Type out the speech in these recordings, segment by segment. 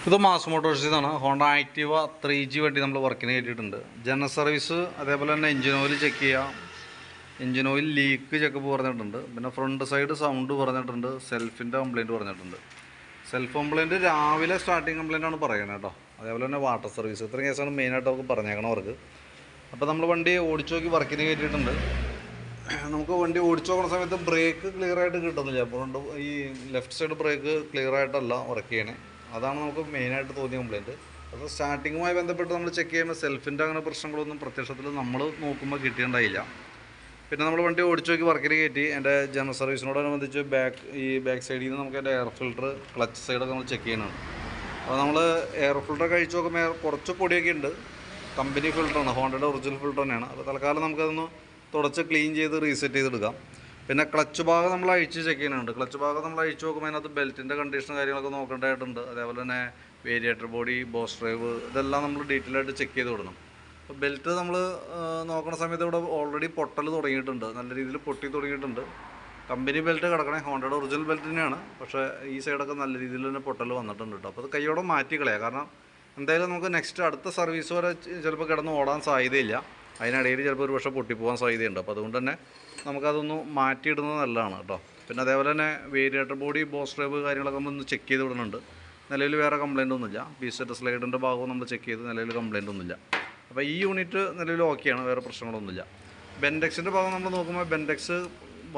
ഇത് mass മോട്ടോഴ്സിന്നാണ്. Honda Activa 3G വണ്ടി നമ്മൾ വർക്കിന് കയറ്റിയിട്ടുണ്ട്. ജനറൽ സർവീസ്, അതേപോലെ തന്നെ എഞ്ചിൻ ഓയിൽ ചെക്ക് ചെയ്യാം, എഞ്ചിൻ ഓയിൽ ലീക്ക് ചെക്കപ്പ് പറഞ്ഞിട്ടുണ്ട്. പിന്നെ ഫ്രണ്ട് സൈഡ് സൗണ്ട് പറഞ്ഞിട്ടുണ്ട്, സെൽഫിൻ്റെ കംപ്ലയിൻറ്റ് പറഞ്ഞിട്ടുണ്ട്. സെൽഫ് കംപ്ലയിൻറ്റ് രാവിലെ സ്റ്റാർട്ടിങ് കംപ്ലയിൻ്റ് ആണ് പറയുന്നത് കേട്ടോ. അതേപോലെ തന്നെ വാട്ടർ സർവീസ്, ഇത്രയും കേസാണ് മെയിനായിട്ട് നമുക്ക് പറഞ്ഞേക്കണം അവർക്ക്. അപ്പോൾ നമ്മൾ വണ്ടി ഓടിച്ചു നോക്കി വർക്കിന് കയറ്റിയിട്ടുണ്ട്. നമുക്ക് വണ്ടി ഓടിച്ചു നോക്കുന്ന സമയത്ത് ബ്രേക്ക് ക്ലിയർ ആയിട്ട് കിട്ടുന്നില്ല. അപ്പോൾ ഈ ലെഫ്റ്റ് സൈഡ് ബ്രേക്ക് ക്ലിയർ ആയിട്ടല്ല വർക്ക് ചെയ്യണേ. അതാണ് നമുക്ക് മെയിനായിട്ട് തോന്നിയ കംപ്ലയിൻറ്റ്. അപ്പോൾ സ്റ്റാർട്ടിങ്ങുമായി ബന്ധപ്പെട്ട് നമ്മൾ ചെക്ക് ചെയ്യുമ്പോൾ സെൽഫിൻ്റെ അങ്ങനെ പ്രശ്നങ്ങളൊന്നും പ്രത്യക്ഷത്തിൽ നമ്മൾ നോക്കുമ്പോൾ കിട്ടിയിട്ടുണ്ടായില്ല. പിന്നെ നമ്മൾ വണ്ടി ഓടിച്ചു നോക്കി വർക്കിന് കയറ്റി. എൻ്റെ ജനറൽ സർവീസിനോടനുബന്ധിച്ച് ബാക്ക് സൈഡിൽ നിന്ന് നമുക്ക് എൻ്റെ എയർ ഫിൽറ്റർ, ക്ലച്ച് സൈഡൊക്കെ നമ്മൾ ചെക്ക് ചെയ്യുന്നതാണ്. അപ്പോൾ നമ്മൾ എയർ ഫിൽറ്റർ കഴിച്ച് നോക്കുമ്പോൾ കുറച്ച് പൊടിയൊക്കെ ഉണ്ട്. കമ്പനി ഫിൽറ്ററാണ്, ഹോണ്ടയുടെ ഒറിജിനൽ ഫിൽറ്റർ തന്നെയാണ്. അപ്പോൾ തൽക്കാലം നമുക്കതൊന്ന് തുടച്ച് ക്ലീൻ ചെയ്ത് റീസെറ്റ് ചെയ്തെടുക്കാം. പിന്നെ ക്ലച്ച് ഭാഗം നമ്മൾ അഴിച്ച് ചെക്ക് ചെയ്യുന്നുണ്ട്. ക്ലച്ച് ഭാഗം നമ്മൾ അഴിച്ച് നോക്കുമ്പോൾ അതിനകത്ത് ബെൽറ്റിൻ്റെ കണ്ടീഷൻ കാര്യങ്ങളൊക്കെ നോക്കേണ്ടതായിട്ടുണ്ട്. അതേപോലെ തന്നെ വേരിയേറ്റർ ബോഡി, ബോസ് ഡ്രൈവ്, ഇതെല്ലാം നമ്മൾ ഡീറ്റെയിൽ ആയിട്ട് ചെക്ക് ചെയ്ത് വിടണം. അപ്പോൾ ബെൽറ്റ് നമ്മൾ നോക്കുന്ന സമയത്ത് ഇവിടെ ഓൾറെഡി പൊട്ടൽ തുടങ്ങിയിട്ടുണ്ട്, നല്ല രീതിയിൽ പൊട്ടി തുടങ്ങിയിട്ടുണ്ട്. കമ്പനി ബെൽറ്റ് കിടക്കണേ, ഹോണ്ടയുടെ ഒറിജിനൽ ബെൽറ്റ് തന്നെയാണ്. പക്ഷേ ഈ സൈഡൊക്കെ നല്ല രീതിയിൽ തന്നെ പൊട്ടൽ വന്നിട്ടുണ്ട് കേട്ടോ. അപ്പോൾ അത് കൈയോടെ മാറ്റി കളയാം. കാരണം എന്തായാലും നമുക്ക് നെക്സ്റ്റ് അടുത്ത സർവീസ് വരെ ചിലപ്പോൾ കിടന്ന് ഓടാൻ സാധ്യതയില്ല. അതിനിടയിൽ ചിലപ്പോൾ ഒരു പക്ഷേ പൊട്ടിപ്പോകാൻ സാധ്യതയുണ്ട്. അപ്പോൾ അതുകൊണ്ട് തന്നെ നമുക്കതൊന്ന് മാറ്റിയിടുന്നത് നല്ലതാണ് കേട്ടോ. പിന്നെ അതേപോലെ തന്നെ വേരിയേറ്റർ ബോഡി, ബോസ് ഡ്രൈവ് കാര്യങ്ങളൊക്കെ നമ്മളൊന്ന് ചെക്ക് ചെയ്ത് വിടുന്നുണ്ട്. നിലവിൽ വേറെ കംപ്ലയിൻ്റ് ഒന്നുമില്ല. പീസെറ്റ് സ്ലൈഡിൻ്റെ ഭാഗവും നമ്മൾ ചെക്ക് ചെയ്ത് നിലവിൽ കംപ്ലയിൻ്റ് ഒന്നുമില്ല. അപ്പോൾ ഈ യൂണിറ്റ് നിലവിൽ ഓക്കെയാണ്, വേറെ പ്രശ്നങ്ങളൊന്നുമില്ല. ബെൻഡെക്സിൻ്റെ ഭാഗം നമ്മൾ നോക്കുമ്പോൾ ബെൻഡെക്സ്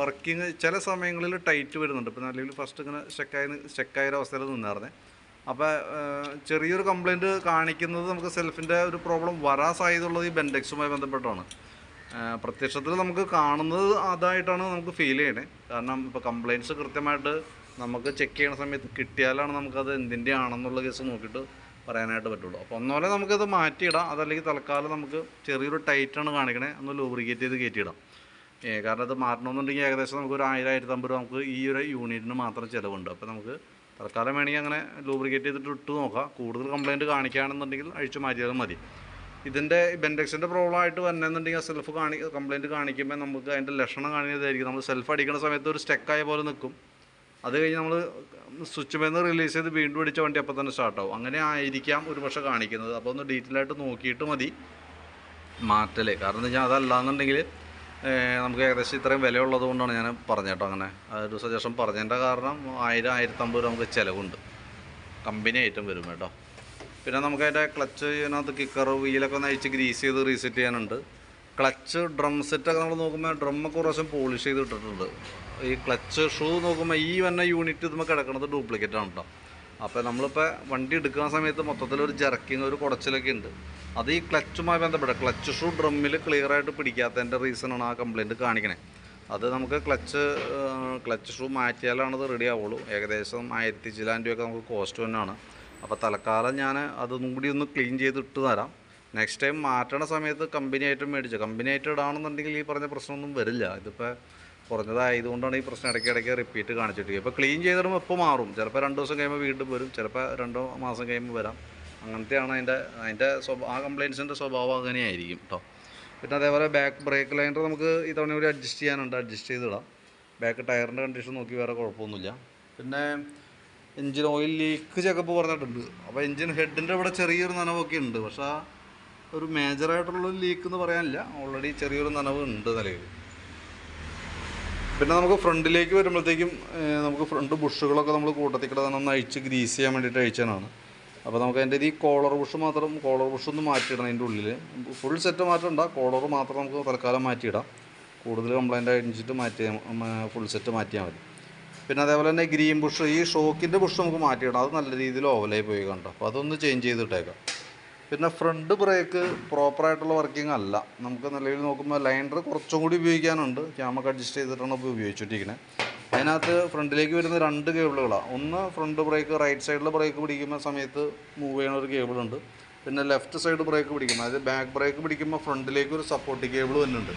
വർക്കിംഗ് ചില സമയങ്ങളിൽ ടൈറ്റ് വരുന്നുണ്ട്. ഇപ്പോൾ നിലവിൽ ഫസ്റ്റ് ഇങ്ങനെ സ്റ്റക്കായ അവസ്ഥയിൽ നിന്നായിരുന്നേ. അപ്പോൾ ചെറിയൊരു കംപ്ലയിൻറ്റ് കാണിക്കുന്നത് നമുക്ക് സെൽഫിൻ്റെ ഒരു പ്രോബ്ലം വരാൻ സാധ്യതയുള്ളത് ഈ ബെൻഡെക്സുമായി ബന്ധപ്പെട്ടാണ്. പ്രത്യക്ഷത്തിൽ നമുക്ക് കാണുന്നത് അതായിട്ടാണ് നമുക്ക് ഫീൽ ചെയ്യണേ. കാരണം ഇപ്പോൾ കംപ്ലയിൻറ്റ്സ് കൃത്യമായിട്ട് നമുക്ക് ചെക്ക് ചെയ്യുന്ന സമയത്ത് കിട്ടിയാലാണ് നമുക്കത് എന്തിൻ്റെ ആണെന്നുള്ള കേസ് നോക്കിയിട്ട് പറയാനായിട്ട് പറ്റുള്ളൂ. അപ്പോൾ ഒന്നുപോലെ നമുക്കത് മാറ്റിയിടാം. അതല്ലെങ്കിൽ തൽക്കാലം നമുക്ക് ചെറിയൊരു ടൈറ്റാണ് കാണിക്കണേ, ഒന്ന് ലൂബ്രിക്കേറ്റ് ചെയ്ത് കയറ്റിയിടാം. കാരണം അത് മാറ്റണമെന്നുണ്ടെങ്കിൽ ഏകദേശം നമുക്ക് ഒരു 1000-1500 രൂപ നമുക്ക് ഈ ഒരു യൂണിറ്റിന് മാത്രം ചിലവുണ്ട്. അപ്പോൾ നമുക്ക് തൽക്കാലം വേണമെങ്കിൽ അങ്ങനെ ലൂബ്രിക്കേറ്റ് ചെയ്തിട്ട് ഇട്ട് നോക്കാം. കൂടുതൽ കംപ്ലയിൻറ്റ് കാണിക്കുകയാണെന്നുണ്ടെങ്കിൽ അഴിച്ചു മാറ്റിയാലും മതി. ഇതിൻ്റെ ബെൻഡെക്സിൻ്റെ പ്രോബ്ലം ആയിട്ട് വരണമെന്നുണ്ടെങ്കിൽ സെൽഫ് കംപ്ലയിൻറ്റ് കാണിക്കുമ്പോൾ നമുക്ക് അതിൻ്റെ ലക്ഷണം കാണിക്കുന്നതായിരിക്കും. നമ്മൾ സെൽഫ് അടിക്കുന്ന സമയത്ത് ഒരു സ്റ്റക്കായ പോലെ നിൽക്കും. അത് കഴിഞ്ഞ് നമ്മൾ സ്വിച്ച് മേന്ന് റിലീസ് ചെയ്ത് വീണ്ടും അടിച്ച വണ്ടി അപ്പോൾ തന്നെ സ്റ്റാർട്ടാവും. അങ്ങനെ ആയിരിക്കാം ഒരു പക്ഷേ കാണിക്കുന്നത്. അപ്പോൾ ഒന്ന് ഡീറ്റെയിൽ ആയിട്ട് നോക്കിയിട്ട് മതി മാറ്റലേ. കാരണം എന്താ വെച്ചാൽ അതല്ലാന്നുണ്ടെങ്കിൽ നമുക്ക് ഏകദേശം ഇത്രയും വിലയുള്ളത് കൊണ്ടാണ് ഞാൻ പറഞ്ഞേട്ടോ അങ്ങനെ ഒരു സജഷൻ പറഞ്ഞതിൻ്റെ കാരണം 1000-1500 രൂപ നമുക്ക് ചിലവുണ്ട്. കമ്പനി ഐറ്റം വരും കേട്ടോ. പിന്നെ നമുക്ക് അതിൻ്റെ ക്ലച്ച് ഇതിനകത്ത് കിക്കർ വീലൊക്കെ ഒന്ന് അഴിച്ച് ഗ്രീസ് ചെയ്ത് റീസെറ്റ് ചെയ്യാനുണ്ട്. ക്ലച്ച് ഡ്രം സെറ്റൊക്കെ നമ്മൾ നോക്കുമ്പോൾ ഡ്രമ്മൊക്കെ കുറച്ചും പോളിഷ് ചെയ്ത് ഇട്ടിട്ടുണ്ട്. ഈ ക്ലച്ച് ഷൂ നോക്കുമ്പോൾ ഈ വന്ന യൂണിറ്റ് ഇതുമ്പോൾ കിടക്കുന്നത് ഡ്യൂപ്ലിക്കേറ്റ് ആണ് കേട്ടോ. അപ്പോൾ നമ്മളിപ്പോൾ വണ്ടി എടുക്കുന്ന സമയത്ത് മൊത്തത്തിലൊരു ജർക്കിങ്, ഒരു കുടച്ചിലൊക്കെ ഉണ്ട്. അത് ഈ ക്ലച്ചുമായി ബന്ധപ്പെട്ട ക്ലച്ച് ഷൂ ഡ്രമ്മിൽ ക്ലിയറായിട്ട് പിടിക്കാത്തതിൻ്റെ റീസണാണ് ആ കംപ്ലയിൻറ്റ് കാണിക്കണേ. അത് നമുക്ക് ക്ലച്ച് ഷൂ മാറ്റിയാലാണത് റെഡി ആവുള്ളൂ. ഏകദേശം 1000 ചില്ലാൻ രൂപയൊക്കെ നമുക്ക് കോസ്റ്റ് തന്നെയാണ്. അപ്പോൾ തൽക്കാലം ഞാൻ അതൊന്നും കൂടി ഒന്ന് ക്ലീൻ ചെയ്ത് ഇട്ട് തരാം. നെക്സ്റ്റ് ടൈം മാറ്റണ സമയത്ത് കമ്പനി ഐറ്റം മേടിച്ചു. കമ്പനി ഐറ്റം ഇടാണെന്നുണ്ടെങ്കിൽ ഈ പറഞ്ഞ പ്രശ്നമൊന്നും വരില്ല. ഇതിപ്പോൾ കുറഞ്ഞതായതുകൊണ്ടാണ് ഈ പ്രശ്നം ഇടയ്ക്കിടയ്ക്ക് റിപ്പീറ്റ് കാണിച്ചിട്ട്. ഇപ്പോൾ ക്ലീൻ ചെയ്തിടുമ്പോൾ ഇപ്പോൾ മാറും. ചിലപ്പോൾ 2 ദിവസം കഴിയുമ്പോൾ വീണ്ടും വരും, ചിലപ്പോൾ 2 മാസം കഴിയുമ്പോൾ വരാം. അങ്ങനത്തെയാണ് ആ കംപ്ലയിൻസിൻ്റെ സ്വഭാവം അങ്ങനെയായിരിക്കും കേട്ടോ. പിന്നെ അതേപോലെ ബാക്ക് ബ്രേക്ക് ലൈനർ നമുക്ക് ഇതവണ കൂടി അഡ്ജസ്റ്റ് ചെയ്യാനുണ്ട്, അഡ്ജസ്റ്റ് ചെയ്തിടാം. ബാക്ക് ടയറിൻ്റെ കണ്ടീഷൻ നോക്കി വേറെ കുഴപ്പമൊന്നുമില്ല. പിന്നെ എൻജിൻ ഓയിൽ ലീക്ക് ചെക്കപ്പ് പറഞ്ഞിട്ടുണ്ട്. അപ്പോൾ എൻജിൻ ഹെഡിൻ്റെ ഇവിടെ ചെറിയൊരു നനവൊക്കെ ഉണ്ട്. പക്ഷേ ഒരു മേജറായിട്ടുള്ളൊരു ലീക്ക് എന്ന് പറയാനില്ല, ഓൾറെഡി ചെറിയൊരു നനവ് ഉണ്ട് നിലയിൽ. പിന്നെ നമുക്ക് ഫ്രണ്ടിലേക്ക് വരുമ്പോഴത്തേക്കും നമുക്ക് ഫ്രണ്ട് ബുഷുകളൊക്കെ നമ്മൾ കൂട്ടത്തിക്കിടെ തന്നെ ഒന്ന് അഴിച്ച് ഗ്രീസ് ചെയ്യാൻ വേണ്ടിയിട്ട് അഴിച്ചതാണ്. അപ്പോൾ നമുക്ക് അതിൻ്റെ ഈ കോളർ ബുഷ് ഒന്ന് മാറ്റിയിടണം. അതിൻ്റെ ഉള്ളിൽ ഫുൾ സെറ്റ് മാറ്റണ്ട, കോളർ മാത്രം നമുക്ക് തൽക്കാലം മാറ്റിയിടാം. കൂടുതൽ കംപ്ലയിൻ്റ് അഴിച്ചിട്ട് ഫുൾ സെറ്റ് മാറ്റിയാൽ മതി. പിന്നെ അതേപോലെ തന്നെ ഗ്രീൻ ബുഷ്, ഈ ഷോക്കിൻ്റെ ബുഷ് നമുക്ക് മാറ്റിയിടാം. അത് നല്ല രീതിയിൽ ഓവലായി പോയി കണ്ടോ. അപ്പോൾ അതൊന്ന് ചേഞ്ച് ചെയ്തിട്ടേക്കാം. പിന്നെ ഫ്രണ്ട് ബ്രേക്ക് പ്രോപ്പറായിട്ടുള്ള വർക്കിംഗ് അല്ല. നമുക്ക് നിലവിൽ നോക്കുമ്പോൾ ലൈനർ കുറച്ചും കൂടി ഉപയോഗിക്കാനുണ്ട്. നമുക്ക് അഡ്ജസ്റ്റ് ചെയ്തിട്ടാണ് ഇപ്പോൾ ഉപയോഗിച്ചിട്ടിരിക്കുന്നത്. അതിനകത്ത് ഫ്രണ്ടിലേക്ക് വരുന്ന 2 കേബിളുകളാണ്. ഒന്ന് ഫ്രണ്ട് ബ്രേക്ക്, റൈറ്റ് സൈഡിൽ ബ്രേക്ക് പിടിക്കുന്ന സമയത്ത് മൂവ് ചെയ്യുന്ന ഒരു കേബിളുണ്ട്. പിന്നെ ലെഫ്റ്റ് സൈഡ് ബ്രേക്ക് പിടിക്കുമ്പോൾ, അതായത് ബാക്ക് ബ്രേക്ക് പിടിക്കുമ്പോൾ ഫ്രണ്ടിലേക്ക് ഒരു സപ്പോർട്ട് കേബിൾ വരുന്നുണ്ട്.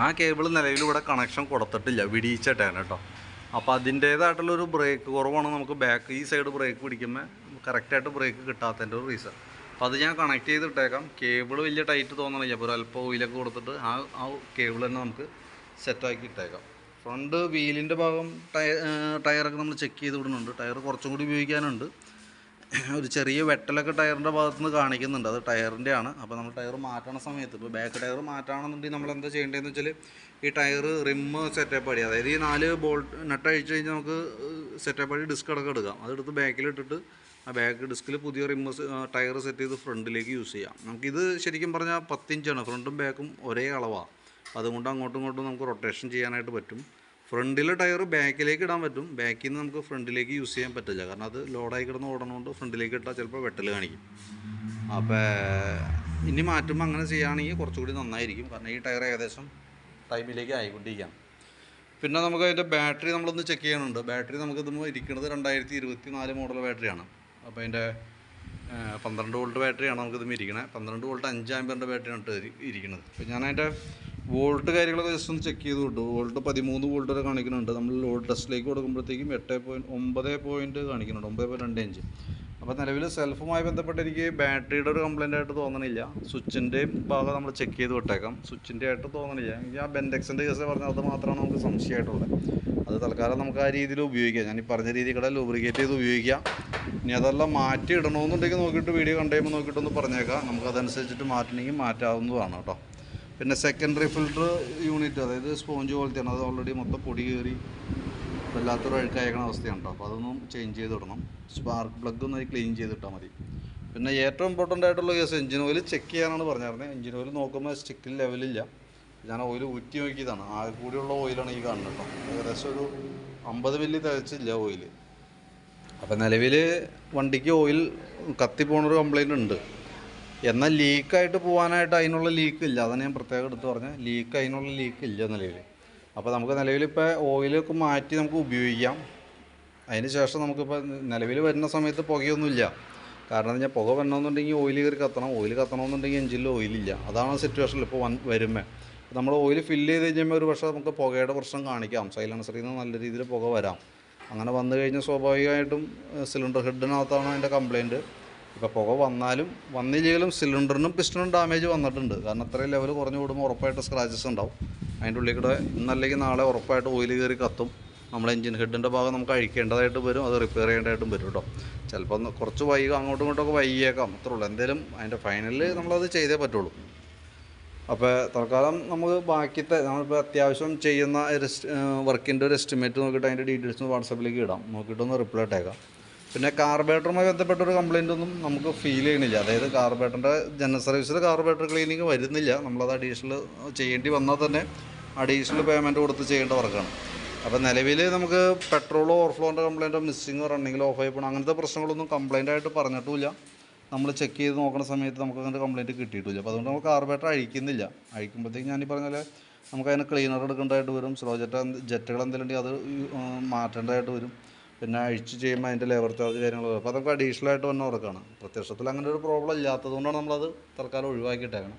ആ കേബിൾ നിലവിൽ ഇവിടെ കണക്ഷൻ കൊടുത്തിട്ടില്ല, വിടിയിച്ചിട്ടാണ് കേട്ടോ. അപ്പോൾ അതിൻ്റേതായിട്ടുള്ളൊരു ബ്രേക്ക് കുറവാണ് നമുക്ക് ഈ സൈഡ് ബ്രേക്ക് പിടിക്കുമ്പോൾ കറക്റ്റായിട്ട് ബ്രേക്ക് കിട്ടാത്തതിൻ്റെ ഒരു റീസൺ. അപ്പോൾ അത് ഞാൻ കണക്ട് ചെയ്തിട്ടേക്കാം. കേബിൾ വലിയ ടൈറ്റ് തോന്നണില്ല. അപ്പോൾ ഒരു അല്പം ഓയിലൊക്കെ കൊടുത്തിട്ട് ആ കേബിൾ തന്നെ നമുക്ക് സെറ്റാക്കി ഇട്ടേക്കാം. ഫ്രണ്ട് വീലിൻ്റെ ഭാഗം ടയറൊക്കെ നമ്മൾ ചെക്ക് ചെയ്ത് വിടുന്നുണ്ട്. ടയർ കുറച്ചും കൂടി ഉപയോഗിക്കാനുണ്ട്. ഒരു ചെറിയ വെട്ടലൊക്കെ ടയറിൻ്റെ ഭാഗത്ത് നിന്ന് കാണിക്കുന്നുണ്ട്. അത് ടയറിൻ്റെ ആണ്. അപ്പോൾ നമ്മൾ ടയർ മാറ്റണ സമയത്ത് ഇപ്പോൾ ബാക്ക് ടയർ മാറ്റുകയാണെന്നുണ്ടെങ്കിൽ നമ്മൾ എന്താ ചെയ്യേണ്ടതെന്ന് വെച്ചാൽ ഈ ടയർ റിമ്മ് സെറ്റപ്പ് അടി, അതായത് ഈ 4 ബോൾട്ട് നട്ട് അഴിച്ച് കഴിഞ്ഞാൽ നമുക്ക് സെറ്റപ്പ് അടി ഡിസ്ക് അടക്കം എടുക്കാം. അതെടുത്ത് ബാക്കിലിട്ടിട്ട് ആ ബാക്ക് ഡിസ്കിൽ പുതിയ റിമ്മ് ടയർ സെറ്റ് ചെയ്ത് ഫ്രണ്ടിലേക്ക് യൂസ് ചെയ്യാം. നമുക്കിത് ശരിക്കും പറഞ്ഞാൽ 10 ഇഞ്ചാണ്, ഫ്രണ്ടും ബാക്കും ഒരേ അളവാണ്. അതുകൊണ്ട് അങ്ങോട്ടും ഇങ്ങോട്ടും നമുക്ക് റൊട്ടേഷൻ ചെയ്യാനായിട്ട് പറ്റും. ഫ്രണ്ടിലെ ടയർ ബാക്കിലേക്ക് ഇടാൻ പറ്റും, ബാക്കിൽ നിന്ന് നമുക്ക് ഫ്രണ്ടിലേക്ക് യൂസ് ചെയ്യാൻ പറ്റില്ല. കാരണം അത് ലോഡായി കിടന്ന് ഓടണോണ്ട് ഫ്രണ്ടിലേക്ക് ഇട്ടാൽ ചിലപ്പോൾ വെട്ടൽ കാണിക്കും. അപ്പോൾ ഇനി മാറ്റുമ്പോൾ അങ്ങനെ ചെയ്യുകയാണെങ്കിൽ കുറച്ചുകൂടി നന്നായിരിക്കും. കാരണം ഈ ടയർ ഏകദേശം ടൈമിലേക്ക് ആയിക്കൊണ്ടിരിക്കാം. പിന്നെ നമുക്ക് അതിൻ്റെ ബാറ്ററി നമ്മളൊന്ന് ചെക്ക് ചെയ്യാനുണ്ട്. ബാറ്ററി നമുക്കിത് ഇരിക്കുന്നത് 2024 മോഡൽ ബാറ്ററിയാണ്. അപ്പോൾ അതിൻ്റെ 12 വോൾട്ട് ബാറ്ററിയാണ് നമുക്കിത് ഇരിക്കണത്. 12 വോൾട്ട് 5 ആമ്പിയറിൻ്റെ ബാറ്ററിയാണ് ഇരിക്കുന്നത്. അപ്പോൾ ഞാൻ അതിൻ്റെ വോൾട്ട് കാര്യങ്ങളൊക്കെ ജസ്റ്റ് ഒന്ന് ചെക്ക് ചെയ്ത് വിട്ടു. വോൾട്ട് 13 വോൾട്ട് വരെ കാണിക്കുന്നുണ്ട്. നമ്മൾ ലോഡ് ടെസ്റ്റിലേക്ക് കൊടുക്കുമ്പോഴത്തേക്കും 9 കാണിക്കുന്നുണ്ട്, 9.25. അപ്പോൾ നിലവിൽ സെൽഫുമായി ബന്ധപ്പെട്ട് എനിക്ക് ബാറ്ററിയുടെ ഒരു കംപ്ലൈൻ്റ് ആയിട്ട് തോന്നണില്ല. സ്വിച്ചിൻ്റെയും ഭാഗം നമ്മൾ ചെക്ക് ചെയ്ത് വിട്ടേക്കാം. സ്വിച്ചിൻ്റെ ആയിട്ട് തോന്നണില്ല. എനിക്ക് ആ ബെൻഡെക്സിൻ്റെ കേസ് പറഞ്ഞാൽ അത് മാത്രമാണ് നമുക്ക് സംശയമായിട്ടുള്ളത്. അത് തൽക്കാലം നമുക്ക് ആ രീതിയിൽ ഉപയോഗിക്കാം. ഞാൻ ഈ പറഞ്ഞ രീതിയിൽ ലൂബ്രിക്കേറ്റ് ചെയ്ത് ഉപയോഗിക്കാം. ഇനി അതെല്ലാം മാറ്റി ഇടണമെന്നുണ്ടെങ്കിൽ നോക്കിയിട്ട് വീഡിയോ കണ്ടുകഴിയുമ്പോൾ നോക്കിയിട്ടൊന്ന് പറഞ്ഞേക്കാം. നമുക്കതനുസരിച്ചിട്ട് മാറ്റണമെങ്കിൽ മാറ്റാവുന്നതാണ് കേട്ടോ. പിന്നെ സെക്കൻഡറി ഫിൽറ്റർ യൂണിറ്റ്, അതായത് സ്പോഞ്ച് പോലത്തെയാണ്. അത് ഓൾറെഡി മൊത്തം പൊടി കയറി വല്ലാത്തൊരു അഴുക്കയക്കണ അവസ്ഥയാണ് കേട്ടോ. അപ്പോൾ അതൊന്നും ചേഞ്ച് ചെയ്ത് ഇടണം. സ്പാർക്ക് പ്ലഗ് ഒന്ന് ക്ലീൻ ചെയ്തിട്ടാൽ മതി. പിന്നെ ഏറ്റവും ഇമ്പോർട്ടൻ്റ് ആയിട്ടുള്ള കേസ് എഞ്ചിൻ ഓയിൽ ചെക്ക് ചെയ്യാനാണ് പറഞ്ഞിരുന്നത്. എഞ്ചിൻ ഓയിൽ നോക്കുമ്പോൾ സ്റ്റിക്കിൽ ലെവലില്ല. ഞാൻ ഓയിൽ ഊറ്റി നോക്കിയതാണ്. ആകെ കൂടിയുള്ള ഓയിലാണ് ഈ കാണുന്നത് കേട്ടോ. ഏകദേശം ഒരു 50 മില്ലി തികച്ചില്ല ഓയിൽ. അപ്പോൾ നിലവിൽ വണ്ടിക്ക് ഓയിൽ കത്തിപ്പോണൊരു കംപ്ലൈൻറ്റ് ഉണ്ട്. എന്നാൽ ലീക്കായിട്ട് പോകാനായിട്ട് അതിനുള്ള ലീക്ക് ഇല്ല. അതാണ് ഞാൻ പ്രത്യേകം എടുത്ത് പറഞ്ഞത്. അതിനുള്ള ലീക്ക് ഇല്ല നിലവിൽ. അപ്പോൾ നമുക്ക് നിലവിലിപ്പോൾ ഓയിലൊക്കെ മാറ്റി നമുക്ക് ഉപയോഗിക്കാം. അതിന് ശേഷം നമുക്കിപ്പോൾ നിലവിൽ വരുന്ന സമയത്ത് പുകയൊന്നുമില്ല. കാരണം എന്താ, പുക വരണമെന്നുണ്ടെങ്കിൽ ഓയിൽ കയറി കത്തണം. ഓയിൽ കത്തണമെന്നുണ്ടെങ്കിൽ എഞ്ചിനിൽ ഓയിലില്ല. അതാണ് സിറ്റുവേഷനിൽ ഇപ്പോൾ വരുമ്പോൾ. നമ്മൾ ഓയിൽ ഫില്ല് ചെയ്ത് കഴിഞ്ഞാൽ ഒരു പക്ഷേ നമുക്ക് പുകയുടെ പ്രശ്നം കാണിക്കാം. സൈലൻസറിൽ നിന്ന് നല്ല രീതിയിൽ പുക വരാം. അങ്ങനെ വന്നു കഴിഞ്ഞാൽ സ്വാഭാവികമായിട്ടും സിലിണ്ടർ ഹെഡിനകത്താണ് അതിൻ്റെ കംപ്ലയിൻറ്റ്. ഇപ്പോൾ പുക വന്നാലും വന്നില്ലെങ്കിലും സിലിണ്ടറിനും പിസ്റ്റണിനും ഡാമേജ് വന്നിട്ടുണ്ട്. കാരണം അത്രയും ലെവൽ കുറഞ്ഞു കൂടുമ്പോൾ ഉറപ്പായിട്ട് സ്ക്രാച്ചസ് ഉണ്ടാവും. അതിൻ്റെ ഉള്ളിൽ കൂടെ ഇന്നല്ലെങ്കിൽ നാളെ ഉറപ്പായിട്ട് ഓയിൽ കയറി കത്തും. നമ്മുടെ എഞ്ചിൻ ഹെഡിൻ്റെ ഭാഗം നമുക്ക് അഴിക്കേണ്ടതായിട്ട് വരും. അത് റിപ്പയർ ചെയ്യേണ്ടതായിട്ടും വരും കേട്ടോ. ചിലപ്പോൾ കുറച്ച് വൈകും, അങ്ങോട്ടും ഇങ്ങോട്ടൊക്കെ വൈകിയേക്കാം, അത്രേ ഉള്ളൂ. എന്തായാലും അതിൻ്റെ ഫൈനലിൽ നമ്മളത് ചെയ്തേ പറ്റുള്ളൂ. അപ്പോൾ തൽക്കാലം നമുക്ക് ബാക്കിയത്തെ നമ്മളിപ്പോൾ അത്യാവശ്യം ചെയ്യുന്ന വർക്കിൻ്റെ ഒരു എസ്റ്റിമേറ്റ് നോക്കിയിട്ട് അതിൻ്റെ ഡീറ്റെയിൽസ് വാട്സാപ്പിലേക്ക് ഇടാം. നോക്കിയിട്ടൊന്ന് റിപ്ലൈ ഇട്ടേക്കാം. പിന്നെ കാർബറേറ്ററുമായി ബന്ധപ്പെട്ടൊരു കംപ്ലയിൻ്റ് ഒന്നും നമുക്ക് ഫീൽ ചെയ്യണില്ല. അതായത് കാർബറേറ്ററിൻ്റെ ജനറൽ സർവീസിൽ കാർബറേറ്റർ ക്ലീനിങ് വരുന്നില്ല. നമ്മളത് അഡീഷണൽ ചെയ്യേണ്ടി വന്നാൽ തന്നെ അഡീഷണൽ പേയ്മെൻറ്റ് കൊടുത്ത് ചെയ്യേണ്ട വർക്കാണ്. അപ്പോൾ നിലവിൽ നമുക്ക് പെട്രോളോ ഓവർഫ്ലോൻ്റെ കംപ്ലയിൻറ്റോ മിസ്സിങ്ങോ റണ്ണിങ്ങിലോ ഓഫായി പോകണം അങ്ങനത്തെ പ്രശ്നങ്ങളൊന്നും കംപ്ലയിൻ്റ് ആയിട്ട് പറഞ്ഞിട്ടുമില്ല. നമ്മൾ ചെക്ക് ചെയ്ത് നോക്കുന്ന സമയത്ത് നമുക്ക് അങ്ങനത്തെ കംപ്ലയിൻറ്റ് കിട്ടിയിട്ടില്ല. അപ്പോൾ അതുകൊണ്ട് നമ്മൾ കാർബറേറ്റർ അഴിക്കുന്നില്ല. അഴിക്കുമ്പോഴത്തേക്ക് ഞാനീ പറഞ്ഞ പോലെ നമുക്ക് അതിന് ക്ലീനർ എടുക്കേണ്ടതായിട്ട് വരും. സ്ലോ ജെറ്റുകൾ എന്തെങ്കിലും ഉണ്ടെങ്കിൽ അത് മാറ്റേണ്ടതായിട്ട് വരും. പിന്നെ അഴിച്ച് ചെയ്യുമ്പോൾ അതിൻ്റെ ലേബർ ചാർജ് കാര്യങ്ങൾ വരും. അപ്പോൾ അതൊക്കെ അഡീഷണൽ ആയിട്ട് വന്ന വർക്കാണ്. പ്രത്യക്ഷത്തിൽ അങ്ങനെ ഒരു പ്രോബ്ലം ഇല്ലാത്തതുകൊണ്ടാണ് നമ്മളത് തൽക്കാലം ഒഴിവാക്കിയിട്ടേക്കണം.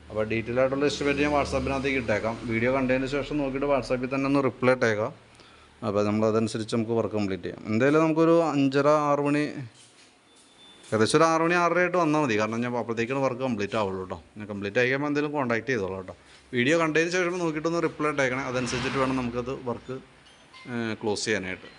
അപ്പോൾ ഡീറ്റെയിൽ ആയിട്ടുള്ള എസ്റ്റിമേറ്റ് ഞാൻ വാട്സാപ്പിനകത്തേക്ക് ഇട്ടേക്കാം. വീഡിയോ കണ്ടതിന് ശേഷം നോക്കിയിട്ട് വാട്സാപ്പിൽ തന്നെ ഒന്ന് റിപ്ലൈ ഇട്ടേക്കാം. അപ്പോൾ നമ്മളതനുസരിച്ച് നമുക്ക് വർക്ക് കംപ്ലീറ്റ് ചെയ്യാം. എന്തായാലും നമുക്കൊരു 5:30-6 മണി, ഏകദേശം ഒരു 6 മണി 6:30 ആയിട്ട് വന്നാൽ മതി. കാരണം ഞാൻ അപ്പോഴത്തേക്കാണ് വർക്ക് കംപ്ലീറ്റ് ആവുള്ളൂ കേട്ടോ. ഞാൻ കംപ്ലീറ്റ് ആയിക്കുമ്പോൾ എന്തെങ്കിലും കോൺടാക്ട് ചെയ്തോളാം കേട്ടോ. വീഡിയോ കണ്ടതിന് ശേഷം നോക്കിയിട്ടൊന്ന് റിപ്ലൈ ഇട്ടേക്കണേ. അതനുസരിച്ചിട്ട് വേണം നമുക്കത് വർക്ക് ക്ലോസ് ചെയ്യാനായിട്ട്.